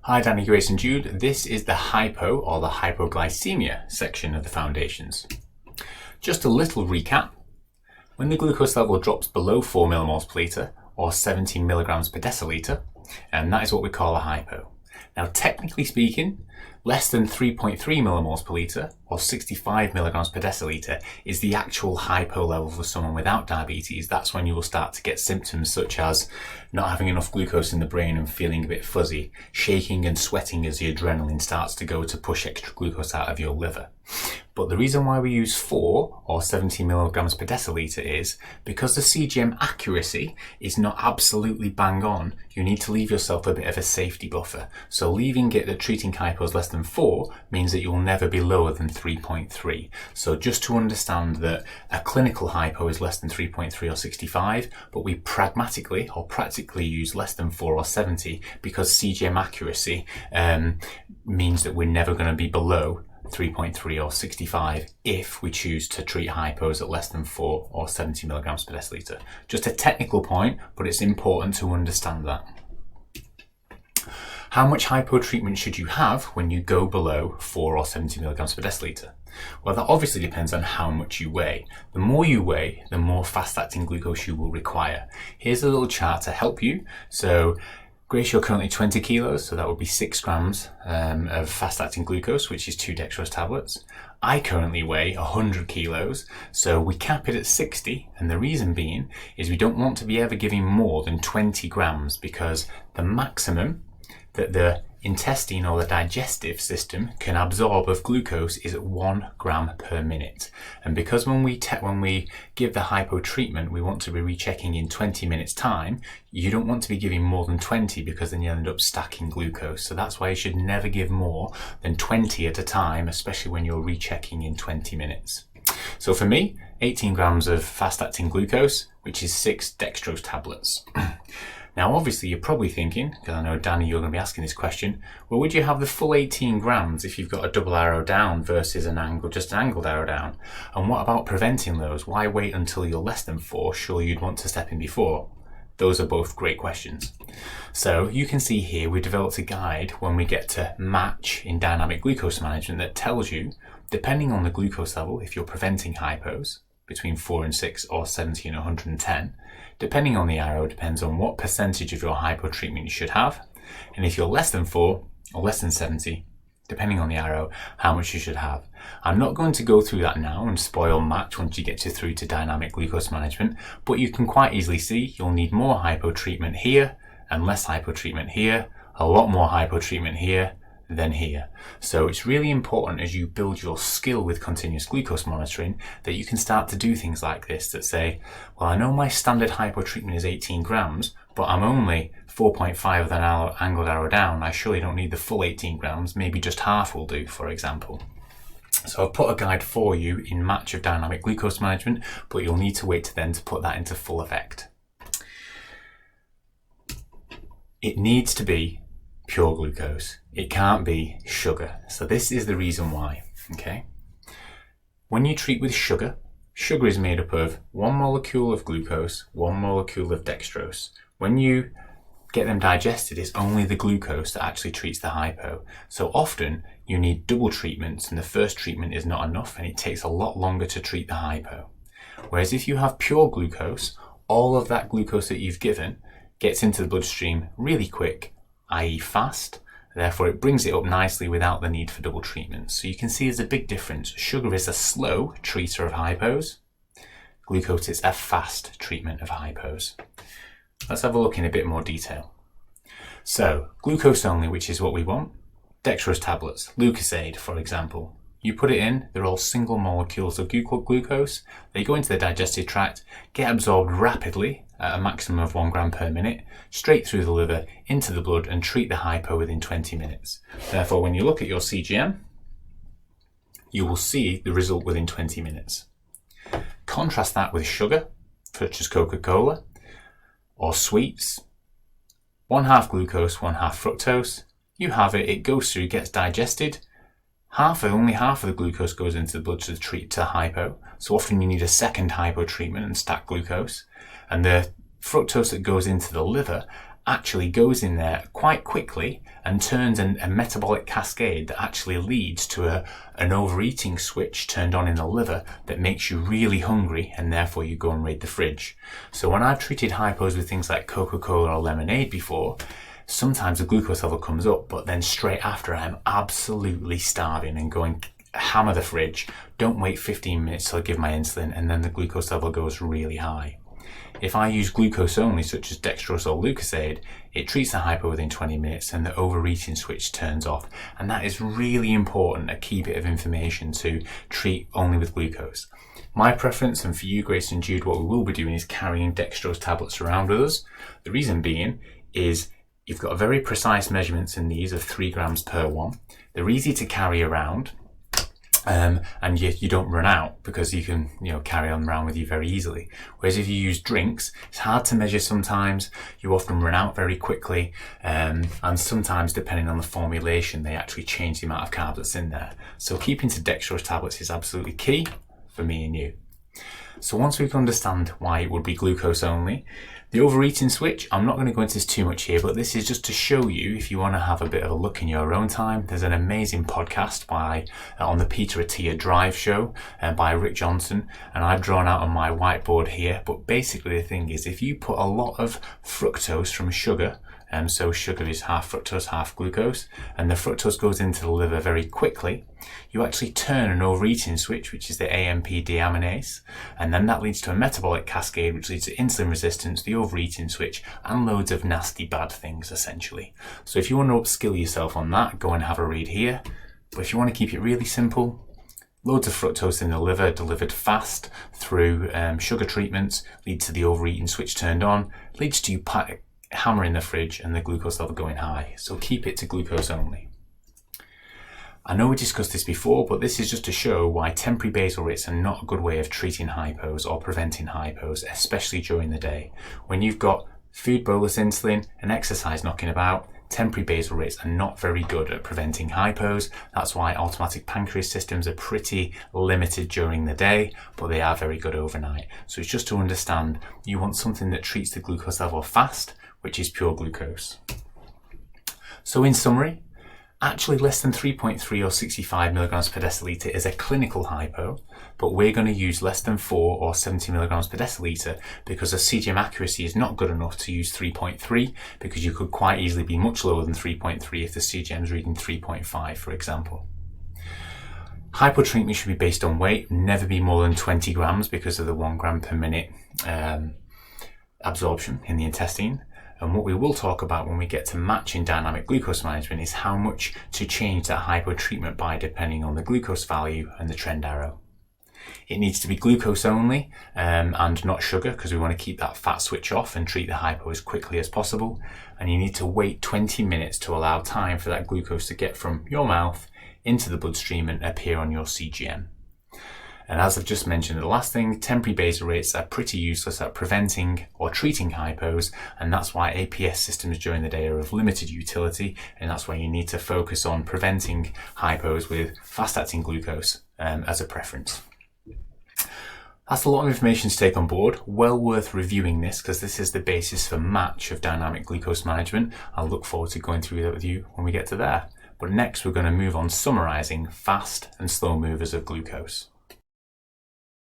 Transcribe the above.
Hi, Danny, Grace and Jude. This is the hypo or the hypoglycemia section of the foundations. Just a little recap. When the glucose level drops below 4 millimoles per litre or 70 milligrams per decilitre, and that is what we call a hypo. Now, technically speaking, less than 3.3 millimoles per litre or 65 milligrams per decilitre is the actual hypo level for someone without diabetes. That's when you will start to get symptoms such as not having enough glucose in the brain and feeling a bit fuzzy, shaking and sweating as the adrenaline starts to go to push extra glucose out of your liver. But the reason why we use 4 or 70 milligrams per decilitre is because the CGM accuracy is not absolutely bang on. You need to leave yourself a bit of a safety buffer. So leaving it that treating hypos less than 4 means that you'll never be lower than 3.3. So just to understand that a clinical hypo is less than 3.3 or 65, but we pragmatically or practically use less than 4 or 70 because CGM accuracy means that we're never going to be below 3.3 or 65 if we choose to treat hypos at less than 4 or 70 milligrams per decilitre. Just a technical point, but it's important to understand that. How much hypo treatment should you have when you go below 4 or 70 milligrams per decilitre? Well, that obviously depends on how much you weigh. The more you weigh, the more fast-acting glucose you will require. Here's a little chart to help you. So Grace, you're currently 20 kilos, so that would be 6 grams of fast-acting glucose, which is 2 dextrose tablets. I currently weigh 100 kilos, so we cap it at 60, and the reason being is we don't want to be ever giving more than 20 grams because the maximum that the intestine or the digestive system can absorb of glucose is at 1 gram per minute. And because when we give the hypo treatment, we want to be rechecking in 20 minutes time, you don't want to be giving more than 20 because then you end up stacking glucose. So that's why you should never give more than 20 at a time, especially when you're rechecking in 20 minutes. So for me, 18 grams of fast-acting glucose, which is 6 dextrose tablets. Now, obviously, you're probably thinking, because I know, Danny, you're going to be asking this question, well, would you have the full 18 grams if you've got a double arrow down versus just an angled arrow down? And what about preventing those? Why wait until you're less than 4? Surely you'd want to step in before. Those are both great questions. So you can see here, we developed a guide when we get to match in dynamic glucose management that tells you, depending on the glucose level, if you're preventing hypos, between 4 and 6 or 70 and 110. Depending on the arrow, depends on what percentage of your hypo treatment you should have. And if you're less than 4 or less than 70, depending on the arrow, how much you should have. I'm not going to go through that now and spoil match once you get through to dynamic glucose management, but you can quite easily see you'll need more hypo treatment here and less hypo treatment here, a lot more hypo treatment here than here. So it's really important as you build your skill with continuous glucose monitoring that you can start to do things like this that say, well, I know my standard hypo treatment is 18 grams, but I'm only 4.5 with an angled arrow down. I surely don't need the full 18 grams, maybe just half will do, for example. So I've put a guide for you in match of dynamic glucose management, but you'll need to wait to then to put that into full effect. It needs to be pure glucose. It can't be sugar. So this is the reason why, okay? When you treat with sugar, sugar is made up of 1 molecule of glucose, 1 molecule of dextrose. When you get them digested, it's only the glucose that actually treats the hypo. So often you need double treatments and the first treatment is not enough and it takes a lot longer to treat the hypo. Whereas if you have pure glucose, all of that glucose that you've given gets into the bloodstream really quick, i.e. fast, therefore it brings it up nicely without the need for double treatment. So you can see there's a big difference. Sugar is a slow treater of hypos. Glucose is a fast treatment of hypos. Let's have a look in a bit more detail. So glucose only, which is what we want. Dextrose tablets, Lucozade, for example. You put it in, they're all single molecules of glucose. They go into the digestive tract, get absorbed rapidly at a maximum of 1 gram per minute, straight through the liver, into the blood, and treat the hypo within 20 minutes. Therefore, when you look at your CGM, you will see the result within 20 minutes. Contrast that with sugar, such as Coca-Cola, or sweets. 1/2 glucose, 1/2 fructose. You have it, it goes through, gets digested. Only half of the glucose goes into the blood to treat to hypo. So often you need a second hypo treatment and stack glucose. And the fructose that goes into the liver actually goes in there quite quickly and turns a metabolic cascade that actually leads to an overeating switch turned on in the liver that makes you really hungry, and therefore you go and raid the fridge. So when I've treated hypos with things like Coca-Cola or lemonade before, sometimes the glucose level comes up, but then straight after I'm absolutely starving and going hammer the fridge. Don't wait 15 minutes till I give my insulin, and then the glucose level goes really high. If I use glucose only, such as dextrose or Lucozade, it treats the hypo within 20 minutes and the overeating switch turns off. And that is really important, a key bit of information to treat only with glucose. My preference, and for you, Grace and Jude, what we will be doing is carrying dextrose tablets around with us. The reason being is you've got very precise measurements in these of 3 grams per one. They're easy to carry around. And yet you don't run out because you can, carry on around with you very easily. Whereas if you use drinks, it's hard to measure sometimes. You often run out very quickly. And sometimes, depending on the formulation, they actually change the amount of carbs that's in there. So keeping to dextrose tablets is absolutely key for me and you. So once we can understand why it would be glucose only, the overeating switch, I'm not going to go into this too much here, but this is just to show you, if you want to have a bit of a look in your own time, there's an amazing podcast on the Peter Attia Drive show by Rick Johnson, and I've drawn out on my whiteboard here. But basically the thing is, if you put a lot of fructose from sugar, so sugar is half fructose, half glucose, and the fructose goes into the liver very quickly, you actually turn an overeating switch, which is the AMP deaminase, and then that leads to a metabolic cascade, which leads to insulin resistance, the overeating switch, and loads of nasty bad things, essentially. So if you want to upskill yourself on that, go and have a read here. But if you want to keep it really simple, loads of fructose in the liver delivered fast through sugar treatments lead to the overeating switch turned on, leads to you hammering the fridge and the glucose level going high. So keep it to glucose only. I know we discussed this before, but this is just to show why temporary basal rates are not a good way of treating hypos or preventing hypos, especially during the day. When you've got food bolus insulin and exercise knocking about, temporary basal rates are not very good at preventing hypos. That's why automatic pancreas systems are pretty limited during the day, but they are very good overnight. So it's just to understand, you want something that treats the glucose level fast, which is pure glucose. So in summary, actually less than 3.3 or 65 milligrams per deciliter is a clinical hypo, but we're going to use less than 4 or 70 milligrams per deciliter because the CGM accuracy is not good enough to use 3.3, because you could quite easily be much lower than 3.3 if the CGM is reading 3.5, for example. Hypo treatment should be based on weight, never be more than 20 grams because of the 1 gram per minute absorption in the intestine. And what we will talk about when we get to matching dynamic glucose management is how much to change that hypo treatment by, depending on the glucose value and the trend arrow. It needs to be glucose only and not sugar, because we want to keep that fat switch off and treat the hypo as quickly as possible. And you need to wait 20 minutes to allow time for that glucose to get from your mouth into the bloodstream and appear on your CGM. And as I've just mentioned, the last thing, temporary basal rates are pretty useless at preventing or treating hypos, and that's why APS systems during the day are of limited utility, and that's why you need to focus on preventing hypos with fast-acting glucose as a preference. That's a lot of information to take on board. Well worth reviewing this, because this is the basis for match of dynamic glucose management. I'll look forward to going through that with you when we get to there. But next we're going to move on summarising fast and slow movers of glucose.